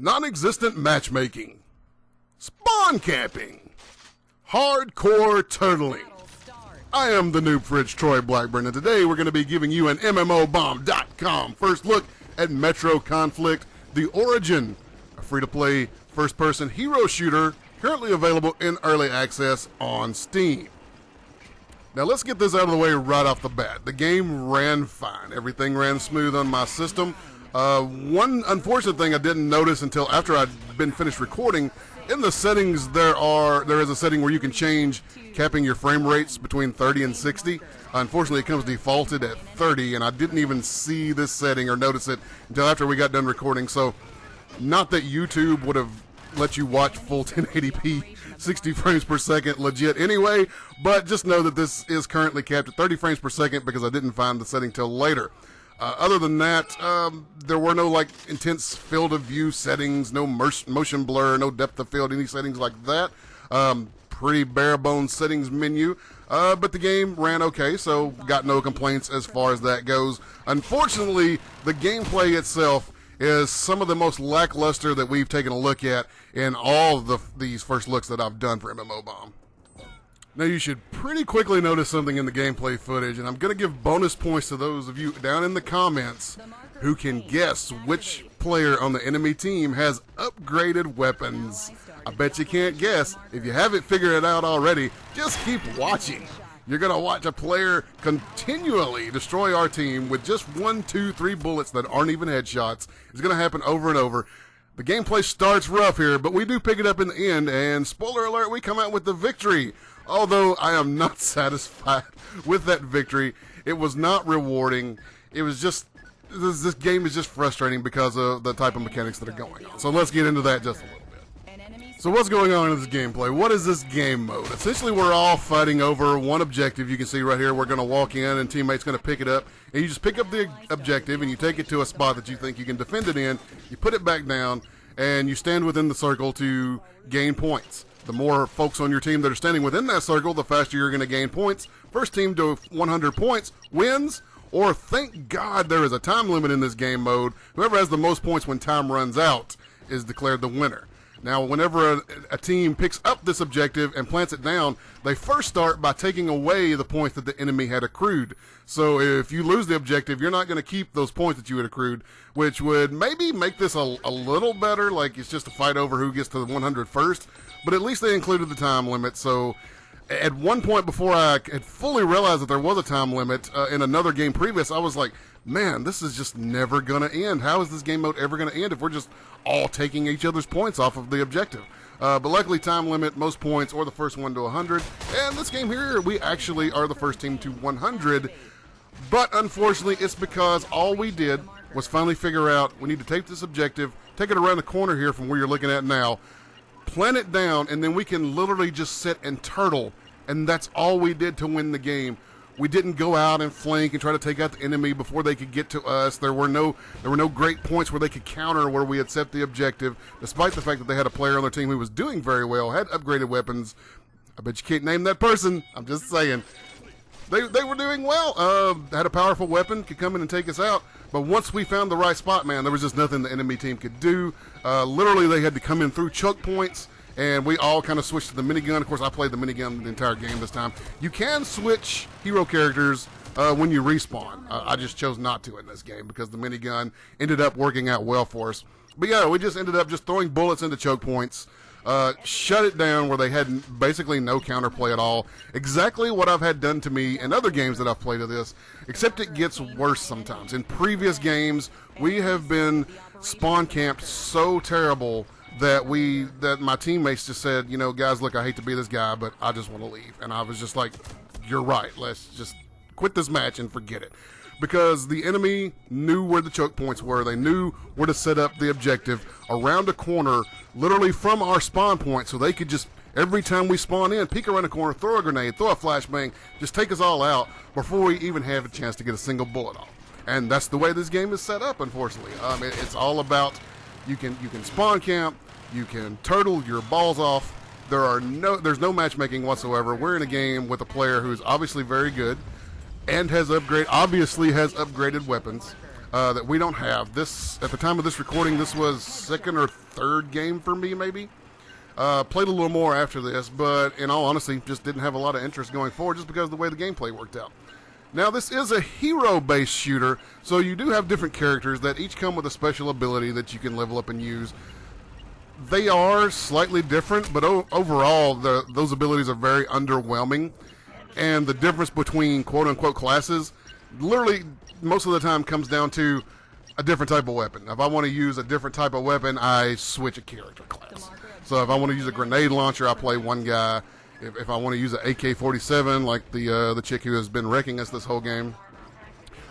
non-existent matchmaking, spawn camping, hardcore turtling. I am the Noob Fridge, Troy Blackburn, and today we're going to be giving you an MMOBomb.com first look at Metro Conflict, The Origin, a free-to-play first-person hero shooter currently available in early access on Steam. Now let's get this out of the way right off the bat. The game ran fine. Everything ran smooth on my system. One unfortunate thing I didn't notice until after I'd been finished recording, in the settings there is a setting where you can change capping your frame rates between 30 and 60. Unfortunately, it comes defaulted at 30, and I didn't even see this setting or notice it until after we got done recording. So, not that YouTube would have let you watch full 1080p 60 frames per second legit anyway, but just know that this is currently capped at 30 frames per second because I didn't find the setting till later. Other than that, there were no like intense field of view settings, no motion blur, no depth of field, any settings like that. Pretty bare bones settings menu, but the game ran okay, so got no complaints as far as that goes. Unfortunately, the gameplay itself is some of the most lackluster that we've taken a look at in all of these first looks that I've done for MMOBomb. Now you should pretty quickly notice something in the gameplay footage, and I'm going to give bonus points to those of you down in the comments who can guess which player on the enemy team has upgraded weapons. I bet you can't guess. If you haven't figured it out already, just keep watching. You're going to watch a player continually destroy our team with just 1, 2, 3 bullets that aren't even headshots. It's going to happen over and over. The gameplay starts rough here, but we do pick it up in the end, and spoiler alert, we come out with the victory. Although I am not satisfied with that victory. It was not rewarding. It was just, this game is just frustrating because of the type of mechanics that are going on. So let's get into that just a little bit. So what's going on in this gameplay? What is this game mode? Essentially, we're all fighting over one objective. You can see right here, we're going to walk in and teammate's going to pick it up. And you just pick up the objective and you take it to a spot that you think you can defend it in. You put it back down and you stand within the circle to gain points. The more folks on your team that are standing within that circle, the faster you're going to gain points. First team to 100 points wins, or thank God there is a time limit in this game mode. Whoever has the most points when time runs out is declared the winner. Now, whenever a team picks up this objective and plants it down, they first start by taking away the points that the enemy had accrued. So if you lose the objective, you're not going to keep those points that you had accrued, which would maybe make this a little better, like it's just a fight over who gets to the 100 first. But at least they included the time limit, so at one point before I had fully realized that there was a time limit in another game previous, I was like, man, this is just never going to end. How is this game mode ever going to end if we're just all taking each other's points off of the objective? But luckily, time limit, most points, or the first one to 100. And this game here, we actually are the first team to 100. But unfortunately, it's because all we did was finally figure out we need to take this objective, take it around the corner here from where you're looking at now, plant it down, and then we can literally just sit and turtle, and that's all we did to win the game. We didn't go out and flank and try to take out the enemy before they could get to us. There were no great points where they could counter where we had set the objective, despite the fact that they had a player on their team who was doing very well, had upgraded weapons. I bet you can't name that person. I'm just saying. They were doing well. Had a powerful weapon, could come in and take us out. But once we found the right spot, man, there was just nothing the enemy team could do. Literally, they had to come in through choke points, and we all kind of switched to the minigun. Of course, I played the minigun the entire game this time. You can switch hero characters when you respawn. I just chose not to in this game because the minigun ended up working out well for us. But yeah, we just ended up just throwing bullets into choke points. Shut it down where they had basically no counterplay at all. Exactly what I've had done to me in other games that I've played of this, except it gets worse sometimes. In previous games, we have been spawn camped so terrible that my teammates just said, you know, guys, look, I hate to be this guy, but I just want to leave. And I was just like, you're right, let's just quit this match and forget it. Because the enemy knew where the choke points were. They knew where to set up the objective around a corner, literally from our spawn point, so they could just, every time we spawn in, peek around a corner, throw a grenade, throw a flashbang, just take us all out before we even have a chance to get a single bullet off. And that's the way this game is set up, unfortunately. It's all about, you can spawn camp, you can turtle your balls off. There's no matchmaking whatsoever. We're in a game with a player who's obviously very good, and obviously has upgraded weapons that we don't have. This, at the time of this recording, this was second or third game for me, maybe. Played a little more after this, but in all honesty, just didn't have a lot of interest going forward just because of the way the gameplay worked out. Now, this is a hero-based shooter, so you do have different characters that each come with a special ability that you can level up and use. They are slightly different, but overall, those abilities are very underwhelming. And the difference between quote-unquote classes literally most of the time comes down to a different type of weapon. If I want to use a different type of weapon, I switch a character class. So if I want to use a grenade launcher, I play one guy. If I want to use an AK-47, like the chick who has been wrecking us this whole game,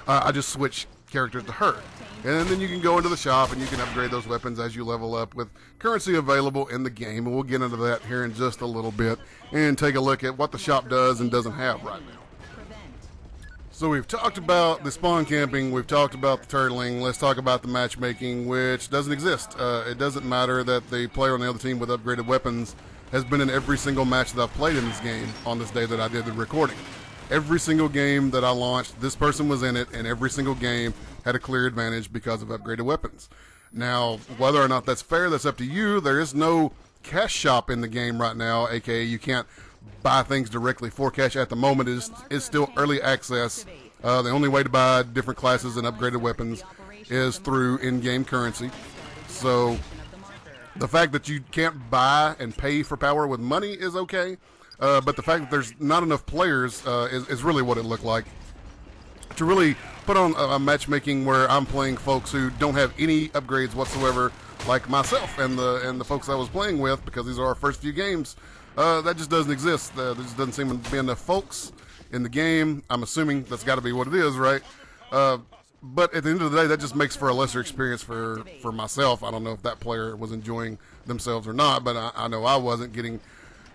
I just switch characters to her. And then you can go into the shop and you can upgrade those weapons as you level up with currency available in the game. And we'll get into that here in just a little bit and take a look at what the shop does and doesn't have right now. So we've talked about the spawn camping, we've talked about the turtling, let's talk about the matchmaking, which doesn't exist. It doesn't matter that the player on the other team with upgraded weapons has been in every single match that I've played in this game on this day that I did the recording. Every single game that I launched, this person was in it, and every single game had a clear advantage because of upgraded weapons. Now, whether or not that's fair, that's up to you. There is no cash shop in the game right now, aka you can't buy things directly for cash at the moment. Is still early access. The only way to buy different classes and upgraded weapons is through in-game currency. So the fact that you can't buy and pay for power with money is okay, but the fact that there's not enough players is really what it looked like. To really put on a matchmaking where I'm playing folks who don't have any upgrades whatsoever, like myself and the folks I was playing with, because these are our first few games, that just doesn't exist. There just doesn't seem to be enough folks in the game. I'm assuming that's got to be what it is, right? But at the end of the day, that just makes for a lesser experience for myself. I don't know if that player was enjoying themselves or not, but I know I wasn't. Getting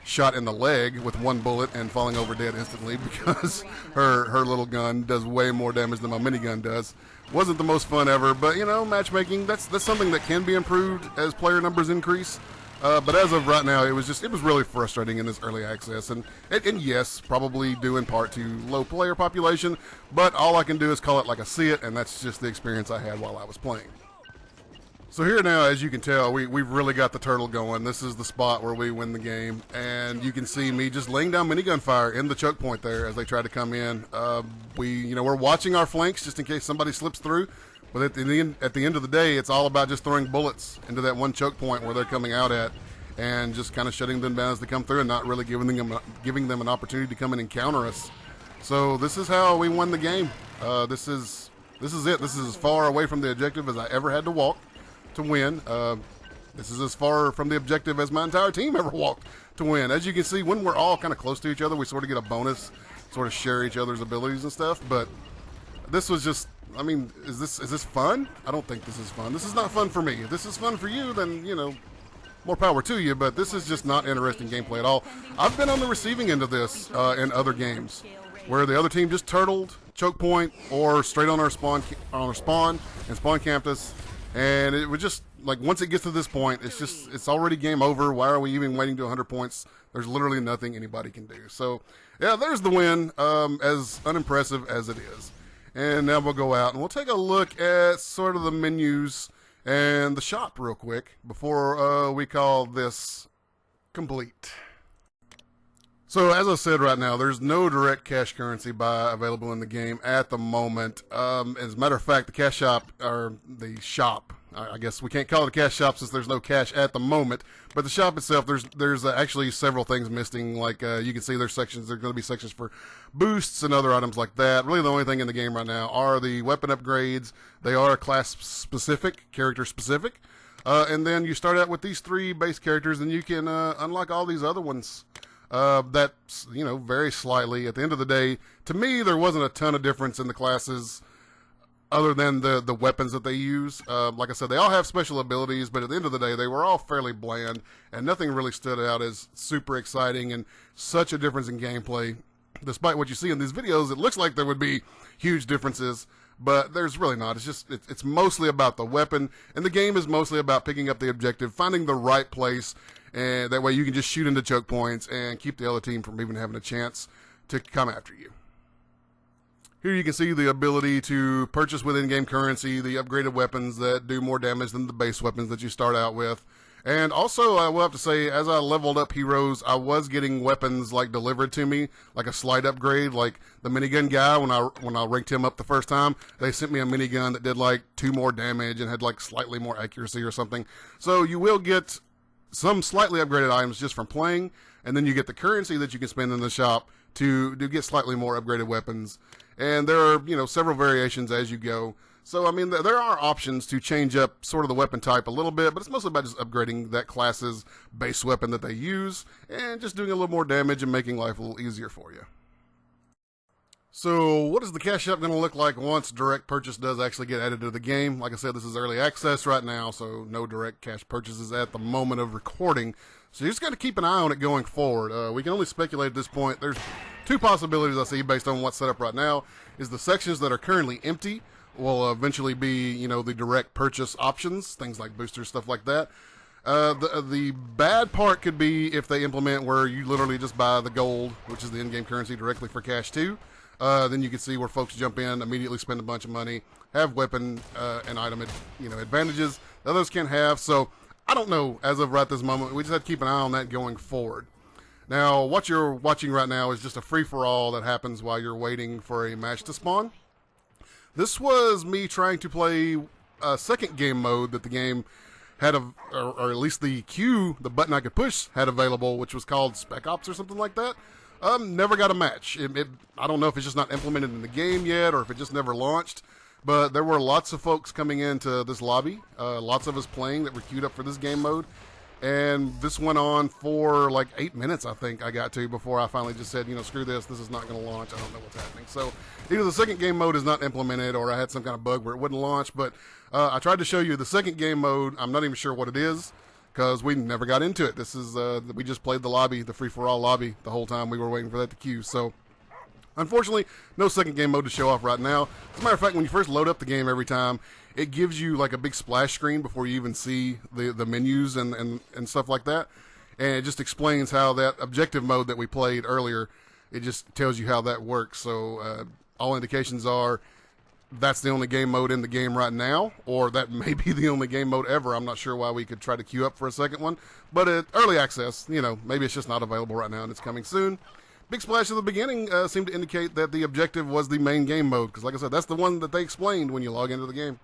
shot in the leg with one bullet and falling over dead instantly because her little gun does way more damage than my minigun does. Wasn't the most fun ever, but you know, matchmaking, that's something that can be improved as player numbers increase. But as of right now, it was really frustrating in this early access, and yes, probably due in part to low player population, but all I can do is call it like I see it, and that's just the experience I had while I was playing. So here now, as you can tell, we've really got the turtle going. This is the spot where we win the game, and you can see me just laying down minigun fire in the choke point there as they try to come in. We're watching our flanks just in case somebody slips through. But at the end of the day, it's all about just throwing bullets into that one choke point where they're coming out at, and just kind of shutting them down as they come through, and not really giving them an opportunity to come in and counter us. So this is how we won the game. This is it. This is as far away from the objective as I ever had to walk to win. This is as far from the objective as my entire team ever walked to win. As you can see, when we're all kind of close to each other, we sort of get a bonus, sort of share each other's abilities and stuff. But this was just, I mean, is this fun? I don't think this is fun. This is not fun for me. If this is fun for you, then, you know, more power to you, but this is just not interesting gameplay at all. I've been on the receiving end of this in other games, where the other team just turtled, choke point, or straight on our spawn and spawn camped us, and it was just, like, once it gets to this point, it's already game over. Why are we even waiting to 100 points? There's literally nothing anybody can do. So, yeah, there's the win, as unimpressive as it is. And now we'll go out and we'll take a look at sort of the menus and the shop real quick before we call this complete. So as I said, right now, there's no direct cash currency buy available in the game at the moment. As a matter of fact, the cash shop, or the shop, I guess we can't call it a cash shop since there's no cash at the moment, but the shop itself, there's actually several things missing. Like you can see there's going to be sections for boosts and other items like that. Really the only thing in the game right now are the weapon upgrades. They are class specific, character specific, and then you start out with these 3 base characters, and you can unlock all these other ones. That's, you know, very slightly. At the end of the day, to me, there wasn't a ton of difference in the classes other than the weapons that they use. Like I said, they all have special abilities, but at the end of the day, they were all fairly bland, and nothing really stood out as super exciting and such a difference in gameplay. Despite what you see in these videos, it looks like there would be huge differences, but there's really not. It's mostly about the weapon, and the game is mostly about picking up the objective, finding the right place, and that way you can just shoot into choke points and keep the other team from even having a chance to come after you. Here you can see the ability to purchase with in-game currency the upgraded weapons that do more damage than the base weapons that you start out with. And also, I will have to say, as I leveled up heroes, I was getting weapons like delivered to me, like a slight upgrade, like the minigun guy. When I ranked him up the first time, they sent me a minigun that did like 2 more damage and had like slightly more accuracy or something. So you will get some slightly upgraded items just from playing, and then you get the currency that you can spend in the shop to get slightly more upgraded weapons. And there are, you know, several variations as you go. So, I mean, there are options to change up sort of the weapon type a little bit, but it's mostly about just upgrading that class's base weapon that they use and just doing a little more damage and making life a little easier for you. So, what is the cash up going to look like once direct purchase does actually get added to the game? Like I said, this is early access right now, so no direct cash purchases at the moment of recording. So you just got to keep an eye on it going forward. We can only speculate at this point. There's 2 possibilities I see based on what's set up right now. Is the sections that are currently empty will eventually be, you know, the direct purchase options, things like boosters, stuff like that. The bad part could be if they implement where you literally just buy the gold, which is the in-game currency, directly for cash too. Then you can see where folks jump in, immediately spend a bunch of money, have weapon and item, advantages that others can't have. So I don't know as of right this moment. We just have to keep an eye on that going forward. Now, what you're watching right now is just a free-for-all that happens while you're waiting for a match to spawn. This was me trying to play a second game mode that the game had, or at least the queue, the button I could push had available, which was called Spec Ops or something like that. Never got a match. I don't know if it's just not implemented in the game yet or if it just never launched, but there were lots of folks coming into this lobby, lots of us playing that were queued up for this game mode. And this went on for like 8 minutes, I think I got to, before I finally just said, you know, screw this is not going to launch, I don't know what's happening. So either the second game mode is not implemented or I had some kind of bug where it wouldn't launch, but I tried to show you the second game mode. I'm not even sure what it is because we never got into it. This is, we just played the lobby, the free-for-all lobby, the whole time we were waiting for that to queue. So unfortunately, no second game mode to show off right now. As a matter of fact, when you first load up the game every time, it gives you like a big splash screen before you even see the menus and stuff like that. And it just explains how that objective mode that we played earlier, it just tells you how that works. So all indications are that's the only game mode in the game right now, or that may be the only game mode ever. I'm not sure why we could try to queue up for a second one. But early access, you know, maybe it's just not available right now and it's coming soon. Big splash at the beginning seemed to indicate that the objective was the main game mode, because like I said, that's the one that they explained when you log into the game.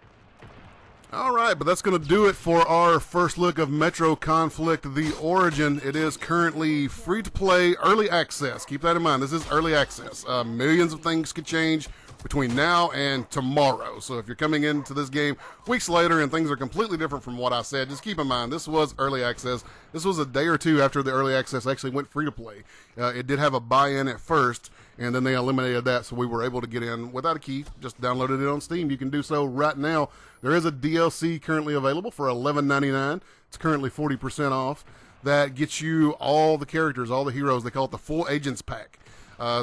Alright, but that's going to do it for our first look of Metro Conflict, The Origin. It is currently free-to-play, early access. Keep that in mind, this is early access. Millions of things could change between now and tomorrow. So if you're coming into this game weeks later and things are completely different from what I said, just keep in mind, this was early access. This was a day or two after the early access actually went free-to-play. It did have a buy-in at first, and then they eliminated that, so we were able to get in without a key. Just downloaded it on Steam. You can do so right now. There is a DLC currently available for $11.99. It's currently 40% off. That gets you all the characters, all the heroes. They call it the Full Agents Pack.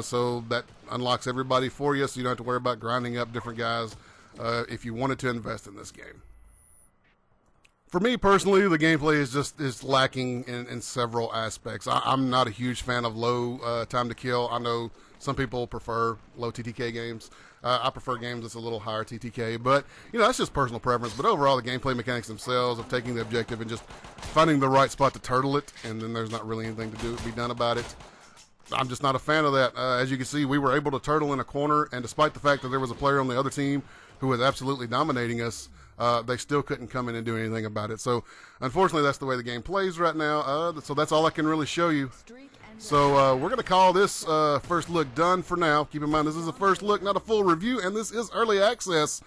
So that unlocks everybody for you, so you don't have to worry about grinding up different guys if you wanted to invest in this game. For me personally, the gameplay is lacking in several aspects. I'm not a huge fan of low time to kill. I know some people prefer low TTK games. I prefer games that's a little higher TTK, but you know, that's just personal preference. But overall, the gameplay mechanics themselves of taking the objective and just finding the right spot to turtle it, and then there's not really anything to be done about it. I'm just not a fan of that. As you can see, we were able to turtle in a corner, and despite the fact that there was a player on the other team who was absolutely dominating us, they still couldn't come in and do anything about it. So unfortunately, that's the way the game plays right now. So that's all I can really show you. So we're going to call this first look done for now. Keep in mind, this is a first look, not a full review, and this is early access.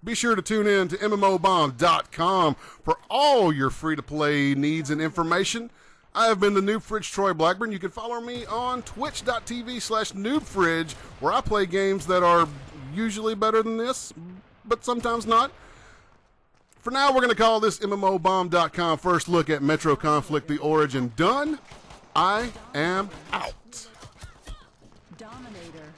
Be sure to tune in to MMOBomb.com for all your free-to-play needs and information. I have been the Noob Fridge, Troy Blackburn. You can follow me on twitch.tv/noobfridge, where I play games that are usually better than this, but sometimes not. For now, we're going to call this MMOBomb.com first look at Metro Conflict, The Origin done. I am out. Dominator.